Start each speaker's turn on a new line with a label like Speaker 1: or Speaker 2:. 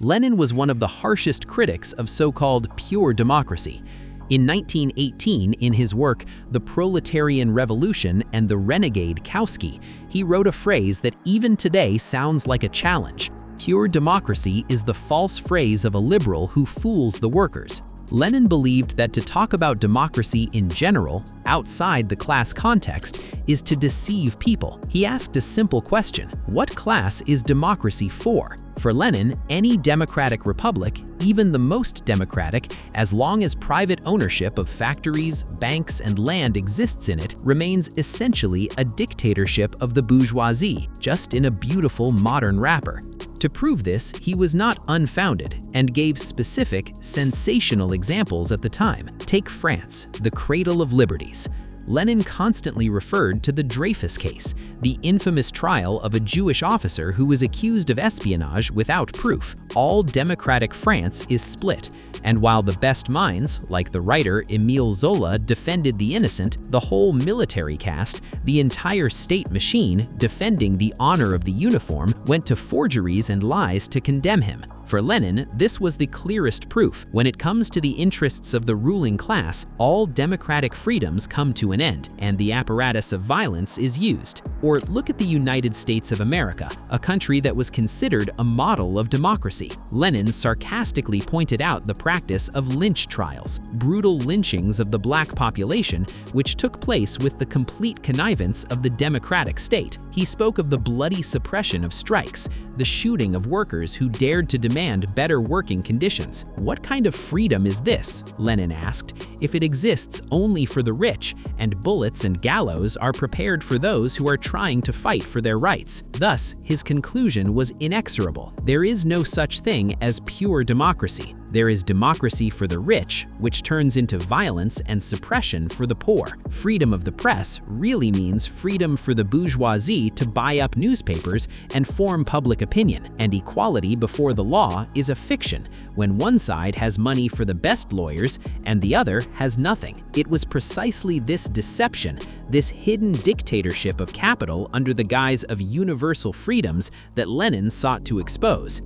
Speaker 1: Lenin was one of the harshest critics of so-called pure democracy. In 1918, in his work The Proletarian Revolution and the Renegade Kautsky, he wrote a phrase that even today sounds like a challenge. Pure democracy is the false phrase of a liberal who fools the workers. Lenin believed that to talk about democracy in general, outside the class context, is to deceive people. He asked a simple question: what class is democracy for? For Lenin, any democratic republic, even the most democratic, as long as private ownership of factories, banks, and land exists in it, remains essentially a dictatorship of the bourgeoisie, just in a beautiful modern wrapper. To prove this, he was not unfounded and gave specific, sensational examples at the time. Take France, the cradle of liberties. Lenin constantly referred to the Dreyfus case, the infamous trial of a Jewish officer who was accused of espionage without proof. All democratic France is split, and while the best minds, like the writer Émile Zola, defended the innocent, the whole military caste, the entire state machine defending the honor of the uniform, went to forgeries and lies to condemn him. For Lenin, this was the clearest proof. When it comes to the interests of the ruling class, all democratic freedoms come to an end, and the apparatus of violence is used. Or look at the United States of America, a country that was considered a model of democracy. Lenin sarcastically pointed out the practice of lynch trials, brutal lynchings of the black population, which took place with the complete connivance of the democratic state. He spoke of the bloody suppression of strikes, the shooting of workers who dared to demand better working conditions. What kind of freedom is this? Lenin asked, if it exists only for the rich, and bullets and gallows are prepared for those who are trying to fight for their rights. Thus, his conclusion was inexorable. There is no such thing as pure democracy. There is democracy for the rich, which turns into violence and suppression for the poor. Freedom of the press really means freedom for the bourgeoisie to buy up newspapers and form public opinion. And equality before the law is a fiction, when one side has money for the best lawyers and the other has nothing. It was precisely this deception, this hidden dictatorship of capital under the guise of universal freedoms, that Lenin sought to expose.